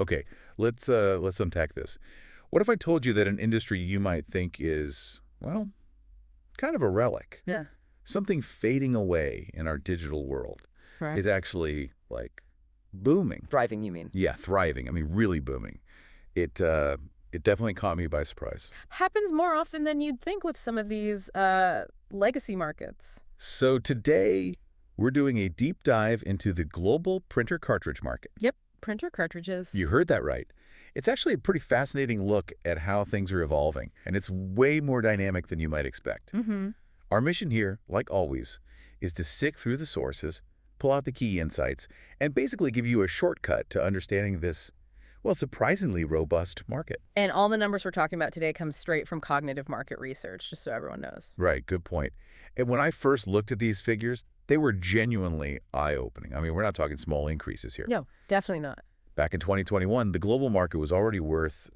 Okay, let's unpack this. What if I told you that an industry you might think is, well, kind of a relic, Yeah. something fading away in our digital world, Right. is actually, like, booming? Thriving, you mean? Yeah, thriving. I mean, really booming. It definitely caught me by surprise. Happens more often than you'd think with some of these legacy markets. So today, we're doing a deep dive into the global printer cartridge market. Yep, printer cartridges. You heard that right. It's actually a pretty fascinating look at how things are evolving, and it's way more dynamic than you might expect. Mm-hmm. Our mission here, like always, is to sift through the sources, pull out the key insights, and basically give you a shortcut to understanding this, well, surprisingly robust market. And all the numbers we're talking about today come straight from cognitive market research, just so everyone knows. Right, good point. And when I first looked at these figures, they were genuinely eye-opening. I mean, we're not talking small increases here. No, definitely not. Back in 2021, the global market was already worth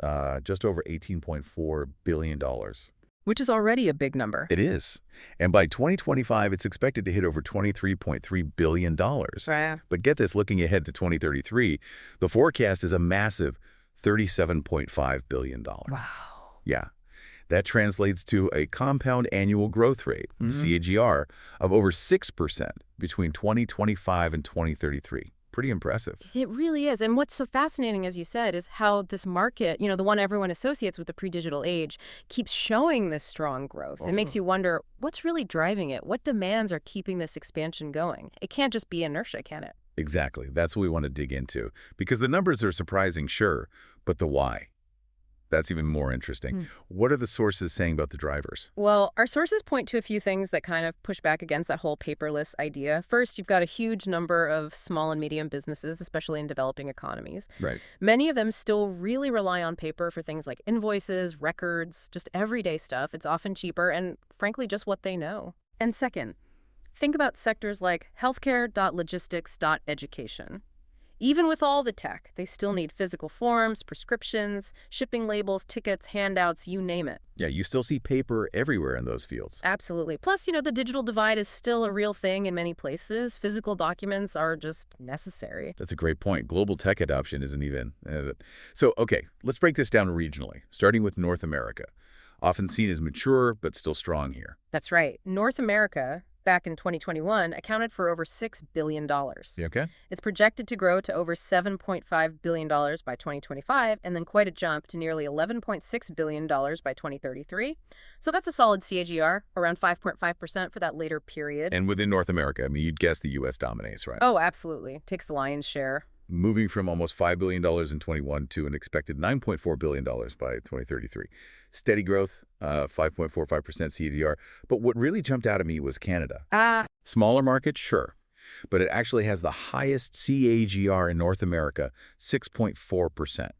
just over $18.4 billion. Which is already a big number. It is. And by 2025, it's expected to hit over $23.3 billion. Right. But get this, looking ahead to 2033, the forecast is a massive $37.5 billion. Wow. Yeah. That translates to a compound annual growth rate, the CAGR, of over 6% between 2025 and 2033. Pretty impressive. It really is. And what's so fascinating, as you said, is how this market, the one everyone associates with the pre-digital age, keeps showing this strong growth. It makes you wonder, what's really driving it? What demands are keeping this expansion going? It can't just be inertia, can it? Exactly. That's what we want to dig into. Because the numbers are surprising, sure, but the why? That's even more interesting. What are the sources saying about the drivers? Well, our sources point to a few things that kind of push back against that whole paperless idea. First, you've got a huge number of small and medium businesses, especially in developing economies. Right. Many of them still really rely on paper for things like invoices, records, just everyday stuff. It's often cheaper and, frankly, just what they know. And second, think about sectors like healthcare, logistics, education. Even with all the tech, they still need physical forms, prescriptions, shipping labels, tickets, handouts, you name it. Yeah, you still see paper everywhere in those fields. Absolutely. Plus, the digital divide is still a real thing in many places. Physical documents are just necessary. That's a great point. Global tech adoption isn't even. So, okay, let's break this down regionally, starting with North America. Often seen as mature, but still strong here. That's right. North America, back in 2021, accounted for over $6 billion. You okay? It's projected to grow to over $7.5 billion by 2025, and then quite a jump to nearly $11.6 billion by 2033. So that's a solid CAGR, around 5.5% for that later period. And within North America, I mean, you'd guess the U.S. dominates, right? Oh, absolutely. Takes the lion's share. Moving from almost $5 billion in 21 to an expected $9.4 billion by 2033. Steady growth, 5.45% CAGR. But what really jumped out at me was Canada. Smaller market, sure. But it actually has the highest CAGR in North America, 6.4%,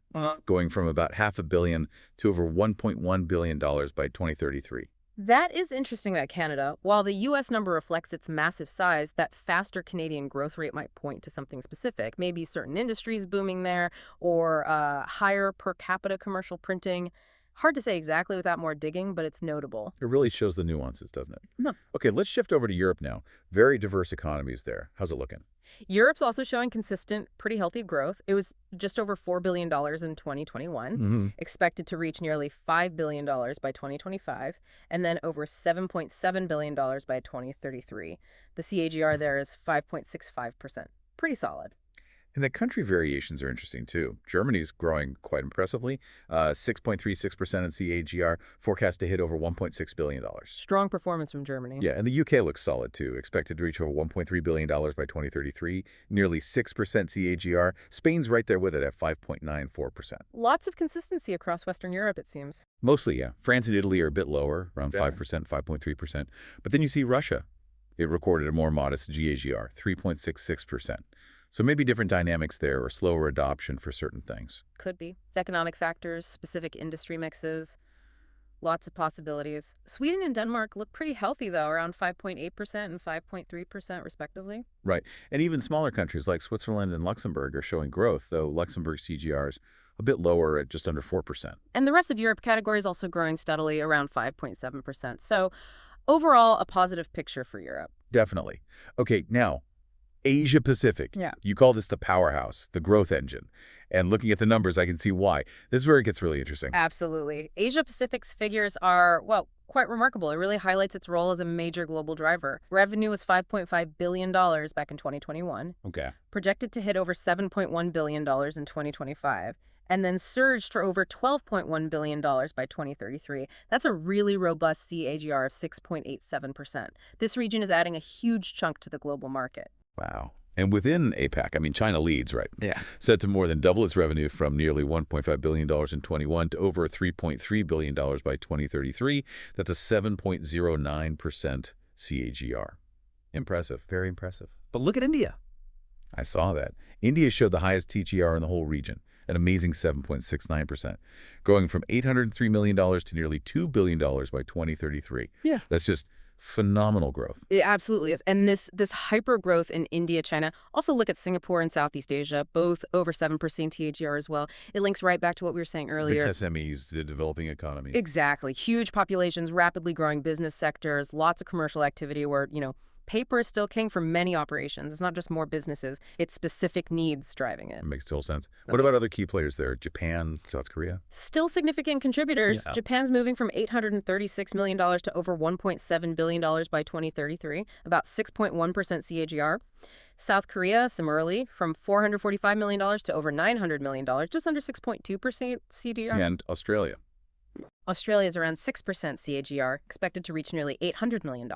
going from about $500 million to over $1.1 billion by 2033. That is interesting about Canada. While the U.S. number reflects its massive size, that faster Canadian growth rate might point to something specific. Maybe certain industries booming there, or higher per capita commercial printing. Hard to say exactly without more digging, but it's notable. It really shows the nuances, doesn't it? No. Okay, let's shift over to Europe now. Very diverse economies there. How's it looking? Europe's also showing consistent, pretty healthy growth. It was just over $4 billion in 2021, expected to reach nearly $5 billion by 2025, and then over $7.7 billion by 2033. The CAGR there is 5.65%. Pretty solid. And the country variations are interesting, too. Germany's growing quite impressively, 6.36% in CAGR, forecast to hit over $1.6 billion. Strong performance from Germany. Yeah, and the UK looks solid, too, expected to reach over $1.3 billion by 2033, nearly 6% CAGR. Spain's right there with it at 5.94%. Lots of consistency across Western Europe, it seems. Mostly, yeah. France and Italy are a bit lower, around 5%, 5.3%. But then you see Russia. It recorded a more modest CAGR, 3.66%. So maybe different dynamics there or slower adoption for certain things. Could be. Economic factors, specific industry mixes, lots of possibilities. Sweden and Denmark look pretty healthy, though, around 5.8% and 5.3% respectively. Right. And even smaller countries like Switzerland and Luxembourg are showing growth, though Luxembourg's CGR is a bit lower at just under 4%. And the rest of Europe category is also growing steadily, around 5.7%. So overall, a positive picture for Europe. Definitely. Okay, now, Asia Pacific. Yeah. You call this the powerhouse, the growth engine. And looking at the numbers, I can see why. This is where it gets really interesting. Absolutely. Asia Pacific's figures are, well, quite remarkable. It really highlights its role as a major global driver. Revenue was $5.5 billion back in 2021. Okay. Projected to hit over $7.1 billion in 2025. And then surged to over $12.1 billion by 2033. That's a really robust CAGR of 6.87%. This region is adding a huge chunk to the global market. Wow. And within APAC, I mean, China leads, right? Yeah. Set to more than double its revenue from nearly $1.5 billion in 21 to over $3.3 billion by 2033. That's a 7.09% CAGR. Impressive. Very impressive. But look at India. I saw that. India showed the highest TGR in the whole region, an amazing 7.69%, growing from $803 million to nearly $2 billion by 2033. Yeah. That's just phenomenal growth. It absolutely is. And this hyper growth in India, China, also look at Singapore and Southeast Asia, both over 7% TAGR as well. It links right back to what we were saying earlier. The SMEs, the developing economies. Exactly. Huge populations, rapidly growing business sectors, lots of commercial activity where, paper is still king for many operations. It's not just more businesses. It's specific needs driving it. That makes total sense. What about other key players there? Japan, South Korea? Still significant contributors. Yeah. Japan's moving from $836 million to over $1.7 billion by 2033, about 6.1% CAGR. South Korea, similarly, from $445 million to over $900 million, just under 6.2% CAGR. And Australia. Australia is around 6% CAGR, expected to reach nearly $800 million.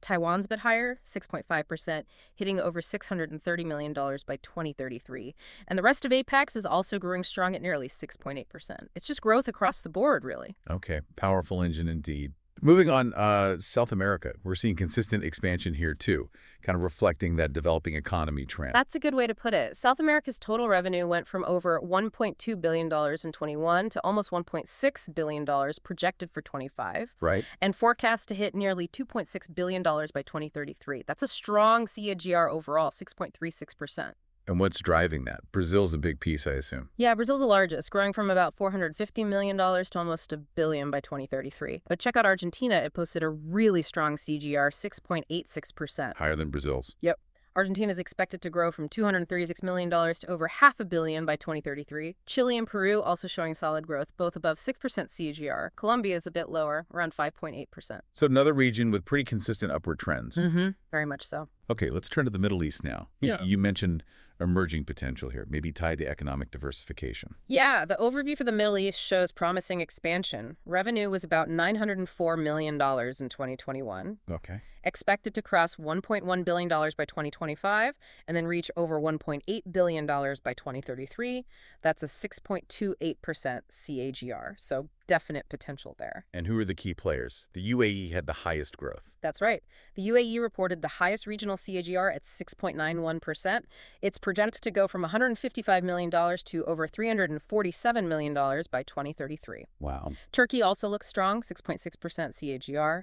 Taiwan's a bit higher, 6.5%, hitting over $630 million by 2033. And the rest of APAC is also growing strong at nearly 6.8%. It's just growth across the board, really. Okay, powerful engine indeed. Moving on, South America. We're seeing consistent expansion here, too, kind of reflecting that developing economy trend. That's a good way to put it. South America's total revenue went from over $1.2 billion in 21 to almost $1.6 billion projected for 25. Right. And forecast to hit nearly $2.6 billion by 2033. That's a strong CAGR overall, 6.36%. And what's driving that? Brazil's a big piece, I assume. Yeah, Brazil's the largest, growing from about $450 million to almost $1 billion by 2033. But check out Argentina. It posted a really strong CGR, 6.86%. Higher than Brazil's. Yep. Argentina is expected to grow from $236 million to over $500 million by 2033. Chile and Peru also showing solid growth, both above 6% CGR. Colombia is a bit lower, around 5.8%. So another region with pretty consistent upward trends. Mm-hmm. Very much so. Okay, let's turn to the Middle East now. Yeah. You mentioned emerging potential here, maybe tied to economic diversification. Yeah, the overview for the Middle East shows promising expansion. Revenue was about $904 million in 2021. Okay. Expected to cross $1.1 billion by 2025 and then reach over $1.8 billion by 2033. That's a 6.28% CAGR, so definite potential there. And who are the key players? The UAE had the highest growth. That's right. The UAE reported the highest regional CAGR at 6.91%. It's projected to go from $155 million to over $347 million by 2033. Wow. Turkey also looks strong, 6.6% CAGR.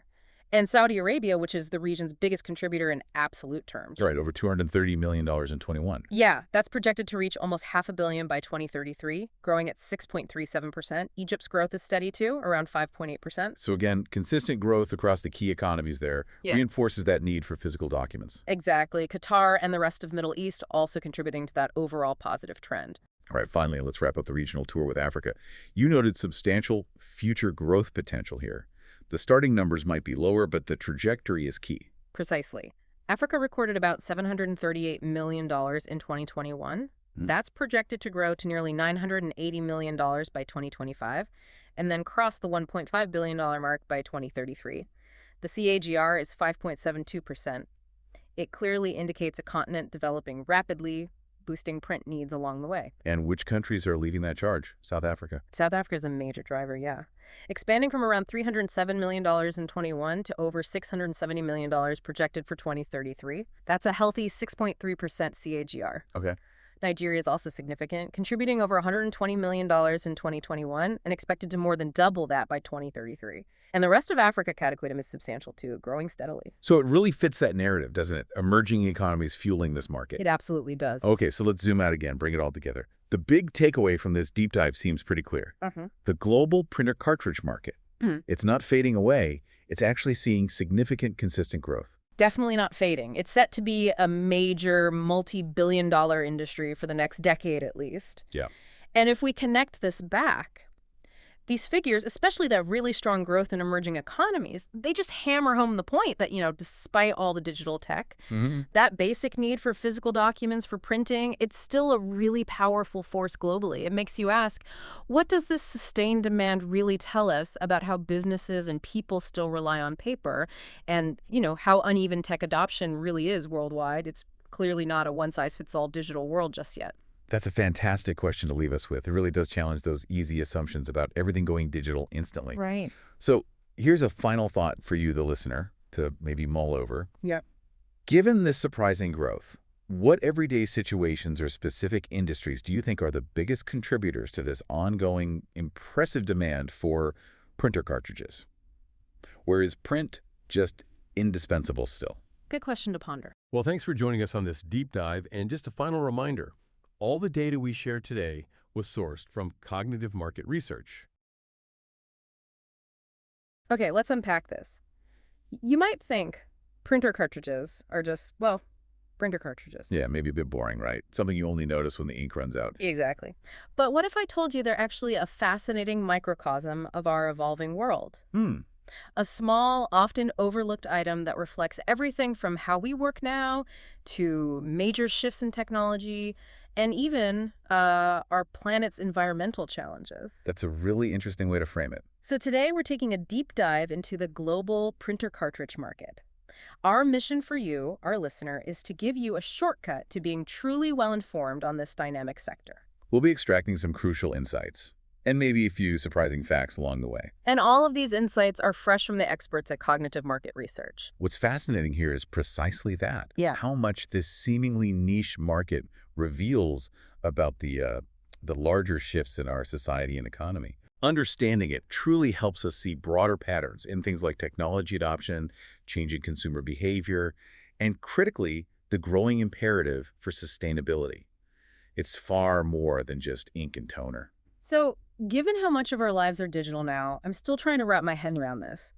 And Saudi Arabia, which is the region's biggest contributor in absolute terms. Right, over $230 million in 21. Yeah, that's projected to reach almost $500 million by 2033, growing at 6.37%. Egypt's growth is steady too, around 5.8%. So again, consistent growth across the key economies there reinforces that need for physical documents. Exactly. Qatar and the rest of Middle East also contributing to that overall positive trend. All right, finally, let's wrap up the regional tour with Africa. You noted substantial future growth potential here. The starting numbers might be lower, but the trajectory is key. Precisely. Africa recorded about $738 million in 2021. That's projected to grow to nearly $980 million by 2025, and then cross the $1.5 billion mark by 2033. The CAGR is 5.72%. It clearly indicates a continent developing rapidly, boosting print needs along the way. And which countries are leading that charge? South Africa. South Africa is a major driver, yeah. Expanding from around $307 million in 21 to over $670 million projected for 2033. That's a healthy 6.3% CAGR. Okay. Nigeria is also significant, contributing over $120 million in 2021 and expected to more than double that by 2033. And the rest of Africa, Cataquidum, is substantial too, growing steadily. So it really fits that narrative, doesn't it? Emerging economies fueling this market. It absolutely does. Okay, so let's zoom out again, bring it all together. The big takeaway from this deep dive seems pretty clear. The global printer cartridge market. It's not fading away. It's actually seeing significant, consistent growth. Definitely not fading. It's set to be a major multi-billion-dollar industry for the next decade at least. Yeah. And if we connect this back, these figures, especially that really strong growth in emerging economies, they just hammer home the point that, despite all the digital tech, that basic need for physical documents for printing, it's still a really powerful force globally. It makes you ask, what does this sustained demand really tell us about how businesses and people still rely on paper and, how uneven tech adoption really is worldwide? It's clearly not a one-size-fits-all digital world just yet. That's a fantastic question to leave us with. It really does challenge those easy assumptions about everything going digital instantly. Right. So here's a final thought for you, the listener, to maybe mull over. Yeah. Given this surprising growth, what everyday situations or specific industries do you think are the biggest contributors to this ongoing impressive demand for printer cartridges? Or is print just indispensable still? Good question to ponder. Well, thanks for joining us on this deep dive. And just a final reminder, all the data we shared today was sourced from Cognitive Market Research. Okay, let's unpack this. You might think printer cartridges are just, printer cartridges. Yeah, maybe a bit boring, right? Something you only notice when the ink runs out. Exactly. But what if I told you they're actually a fascinating microcosm of our evolving world? A small, often overlooked item that reflects everything from how we work now to major shifts in technology and even our planet's environmental challenges. That's a really interesting way to frame it. So today we're taking a deep dive into the global printer cartridge market. Our mission for you, our listener, is to give you a shortcut to being truly well-informed on this dynamic sector. We'll be extracting some crucial insights and maybe a few surprising facts along the way. And all of these insights are fresh from the experts at Cognitive Market Research. What's fascinating here is precisely that. Yeah. How much this seemingly niche market reveals about the larger shifts in our society and economy. Understanding it truly helps us see broader patterns in things like technology adoption, changing consumer behavior, and critically, the growing imperative for sustainability. It's far more than just ink and toner. So, given how much of our lives are digital now, I'm still trying to wrap my head around this.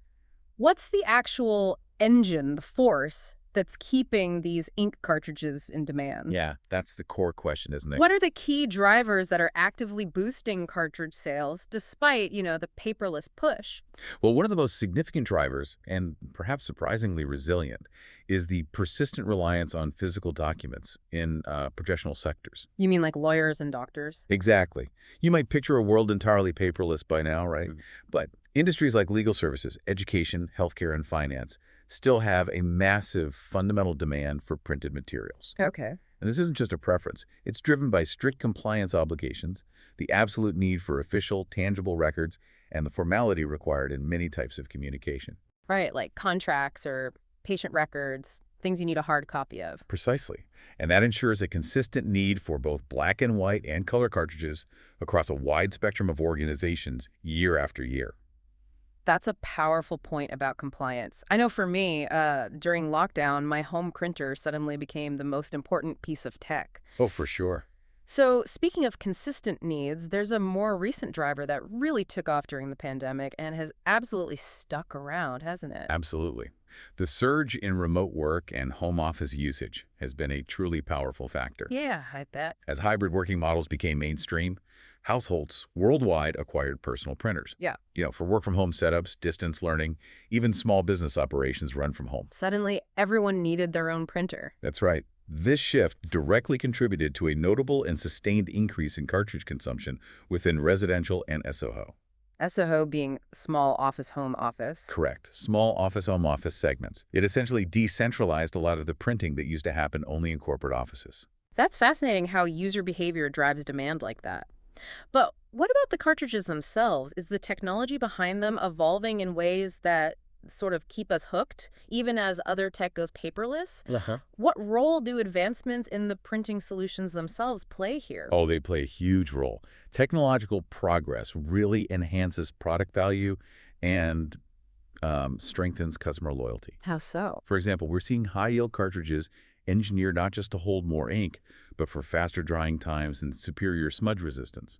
What's the actual engine, the force, that's keeping these ink cartridges in demand? Yeah, that's the core question, isn't it? What are the key drivers that are actively boosting cartridge sales despite, the paperless push? Well, one of the most significant drivers, and perhaps surprisingly resilient, is the persistent reliance on physical documents in professional sectors. You mean like lawyers and doctors? Exactly. You might picture a world entirely paperless by now, right? But industries like legal services, education, healthcare, and finance still have a massive fundamental demand for printed materials. Okay. And this isn't just a preference. It's driven by strict compliance obligations, the absolute need for official, tangible records, and the formality required in many types of communication. Right, like contracts or patient records, things you need a hard copy of. Precisely. And that ensures a consistent need for both black and white and color cartridges across a wide spectrum of organizations year after year. That's a powerful point about compliance. I know for me, during lockdown, my home printer suddenly became the most important piece of tech. Oh, for sure. So speaking of consistent needs, there's a more recent driver that really took off during the pandemic and has absolutely stuck around, hasn't it? Absolutely. The surge in remote work and home office usage has been a truly powerful factor. Yeah, I bet. As hybrid working models became mainstream, households worldwide acquired personal printers. Yeah. For work-from-home setups, distance learning, even small business operations run from home. Suddenly, everyone needed their own printer. That's right. This shift directly contributed to a notable and sustained increase in cartridge consumption within residential and SOHO. SOHO being small office home office. Correct. Small office-home office segments. It essentially decentralized a lot of the printing that used to happen only in corporate offices. That's fascinating how user behavior drives demand like that. But what about the cartridges themselves? Is the technology behind them evolving in ways that sort of keep us hooked, even as other tech goes paperless? What role do advancements in the printing solutions themselves play here? Oh, they play a huge role. Technological progress really enhances product value and strengthens customer loyalty. How so? For example, we're seeing high-yield cartridges engineered not just to hold more ink, but for faster drying times and superior smudge resistance.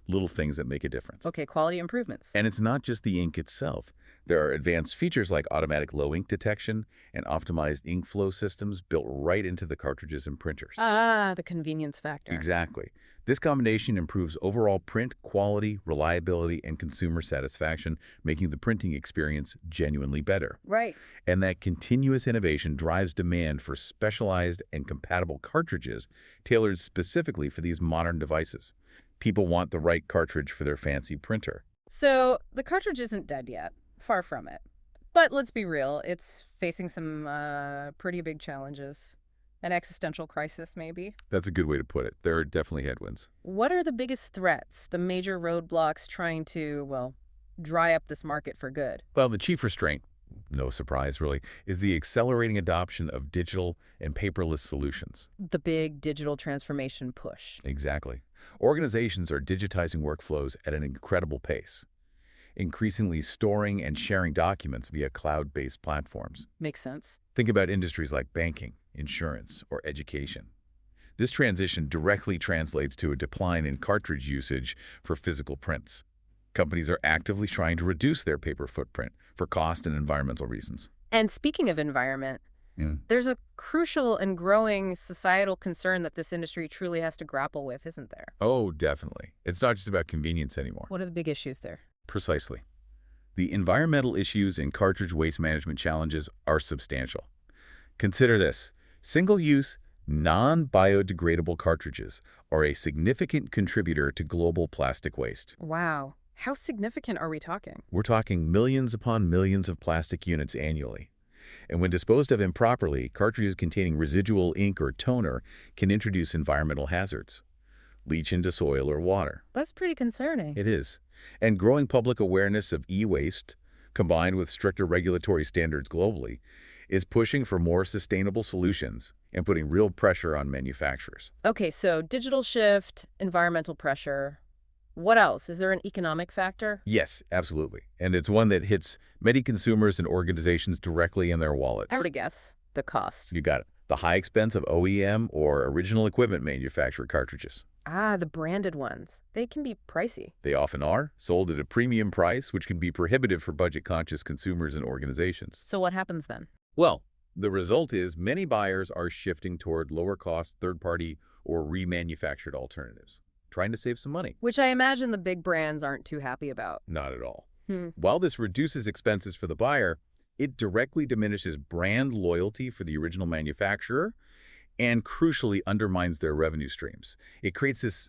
little things that make a difference. Okay, quality improvements. And it's not just the ink itself. There are advanced features like automatic low ink detection and optimized ink flow systems built right into the cartridges and printers. Ah, the convenience factor. Exactly. This combination improves overall print quality, reliability, and consumer satisfaction, making the printing experience genuinely better. Right. And that continuous innovation drives demand for specialized and compatible cartridges tailored specifically for these modern devices. People want the right cartridge for their fancy printer. So the cartridge isn't dead yet. Far from it. But let's be real, it's facing some pretty big challenges. An existential crisis, maybe. That's a good way to put it. There are definitely headwinds. What are the biggest threats, the major roadblocks trying to, well, dry up this market for good? Well, the chief restraint, no surprise really, is the accelerating adoption of digital and paperless solutions. The big digital transformation push. Exactly. Organizations are digitizing workflows at an incredible pace, increasingly storing and sharing documents via cloud-based platforms. Makes sense. Think about industries like banking, insurance, or education. This transition directly translates to a decline in cartridge usage for physical prints. Companies are actively trying to reduce their paper footprint for cost and environmental reasons. And speaking of environment, there's a crucial and growing societal concern that this industry truly has to grapple with, isn't there? Oh, definitely. It's not just about convenience anymore. What are the big issues there? Precisely. The environmental issues and cartridge waste management challenges are substantial. Consider this. Single-use, non-biodegradable cartridges are a significant contributor to global plastic waste. Wow. How significant are we talking? We're talking millions upon millions of plastic units annually. And when disposed of improperly, cartridges containing residual ink or toner can introduce environmental hazards, leach into soil or water. That's pretty concerning. It is. And growing public awareness of e-waste, combined with stricter regulatory standards globally, is pushing for more sustainable solutions and putting real pressure on manufacturers. Okay, so digital shift, environmental pressure. What else? Is there an economic factor? Yes, absolutely. And it's one that hits many consumers and organizations directly in their wallets. I would guess the cost. You got it. The high expense of OEM or original equipment manufacturer cartridges. Ah, the branded ones. They can be pricey. They often are, sold at a premium price, which can be prohibitive for budget-conscious consumers and organizations. So what happens then? Well, the result is many buyers are shifting toward lower-cost, third-party, or remanufactured alternatives, trying to save some money. Which I imagine the big brands aren't too happy about. Not at all. While this reduces expenses for the buyer, it directly diminishes brand loyalty for the original manufacturer and crucially undermines their revenue streams. It creates this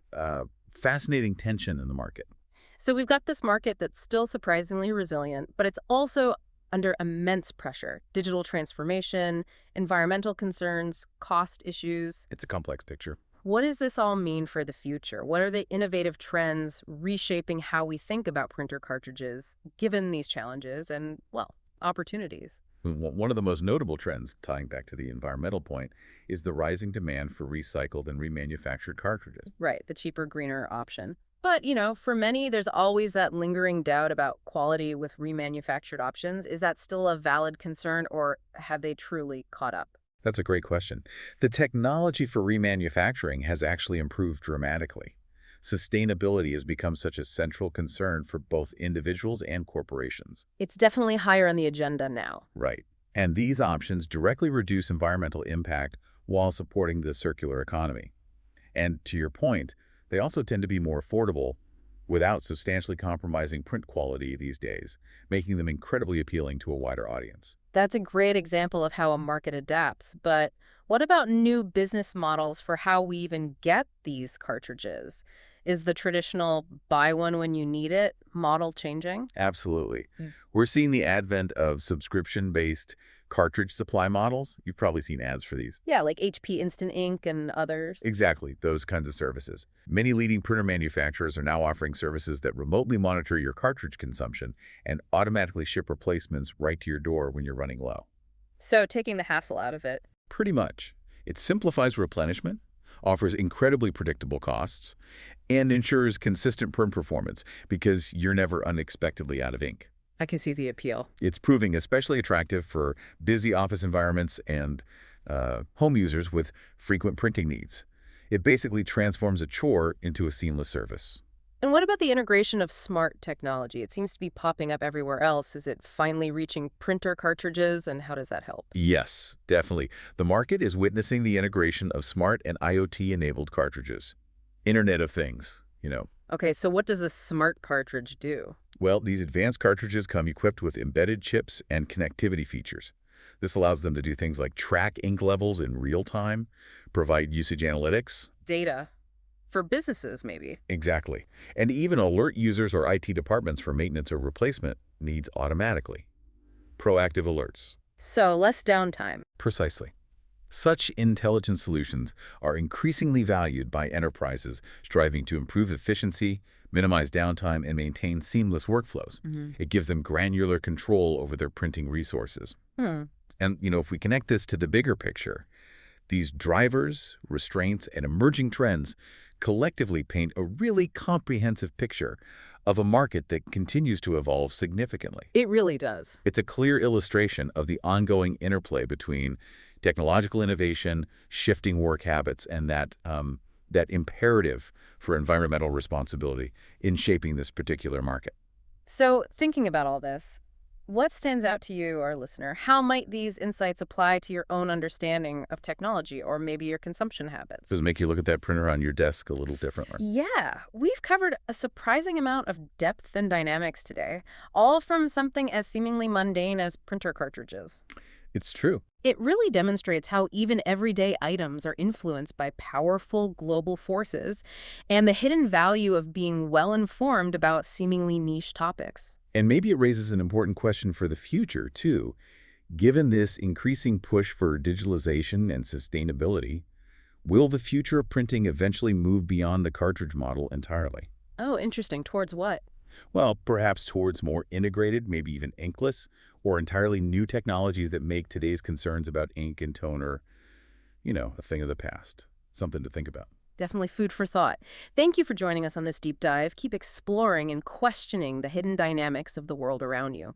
fascinating tension in the market. So we've got this market that's still surprisingly resilient, but it's also under immense pressure. Digital transformation, environmental concerns, cost issues. It's a complex picture. What does this all mean for the future? What are the innovative trends reshaping how we think about printer cartridges, given these challenges and, well, opportunities? One of the most notable trends, tying back to the environmental point, is the rising demand for recycled and remanufactured cartridges. Right, the cheaper, greener option. But, for many, there's always that lingering doubt about quality with remanufactured options. Is that still a valid concern, or have they truly caught up? That's a great question. The technology for remanufacturing has actually improved dramatically. Sustainability has become such a central concern for both individuals and corporations. It's definitely higher on the agenda now. Right. And these options directly reduce environmental impact while supporting the circular economy. And to your point, they also tend to be more affordable without substantially compromising print quality these days, making them incredibly appealing to a wider audience. That's a great example of how a market adapts. But what about new business models for how we even get these cartridges? Is the traditional buy one when you need it model changing? Absolutely. We're seeing the advent of subscription-based cartridge supply models. You've probably seen ads for these. Yeah, like HP Instant Ink and others. Exactly, those kinds of services. Many leading printer manufacturers are now offering services that remotely monitor your cartridge consumption and automatically ship replacements right to your door when you're running low. So taking the hassle out of it. Pretty much. It simplifies replenishment, offers incredibly predictable costs, and ensures consistent print performance because you're never unexpectedly out of ink. I can see the appeal. It's proving especially attractive for busy office environments and home users with frequent printing needs. It basically transforms a chore into a seamless service. And what about the integration of smart technology? It seems to be popping up everywhere else. Is it finally reaching printer cartridges, and how does that help? Yes, definitely. The market is witnessing the integration of smart and IoT-enabled cartridges. Internet of Things, you know. Okay, so what does a smart cartridge do? Well, these advanced cartridges come equipped with embedded chips and connectivity features. This allows them to do things like track ink levels in real time, provide usage analytics. Data. For businesses, maybe. Exactly. And even alert users or IT departments for maintenance or replacement needs automatically. Proactive alerts. So less downtime. Precisely. Such intelligent solutions are increasingly valued by enterprises striving to improve efficiency, minimize downtime, and maintain seamless workflows. It gives them granular control over their printing resources. And, if we connect this to the bigger picture, these drivers, restraints, and emerging trends collectively paint a really comprehensive picture of a market that continues to evolve significantly. It really does. It's a clear illustration of the ongoing interplay between technological innovation, shifting work habits, and that imperative for environmental responsibility in shaping this particular market. So thinking about all this, what stands out to you, our listener? How might these insights apply to your own understanding of technology or maybe your consumption habits? Does it make you look at that printer on your desk a little differently? Yeah, we've covered a surprising amount of depth and dynamics today, all from something as seemingly mundane as printer cartridges. It's true. It really demonstrates how even everyday items are influenced by powerful global forces and the hidden value of being well-informed about seemingly niche topics. And maybe it raises an important question for the future, too. Given this increasing push for digitalization and sustainability, will the future of printing eventually move beyond the cartridge model entirely? Oh, interesting. Towards what? Well, perhaps towards more integrated, maybe even inkless, or entirely new technologies that make today's concerns about ink and toner, a thing of the past. Something to think about. Definitely food for thought. Thank you for joining us on this deep dive. Keep exploring and questioning the hidden dynamics of the world around you.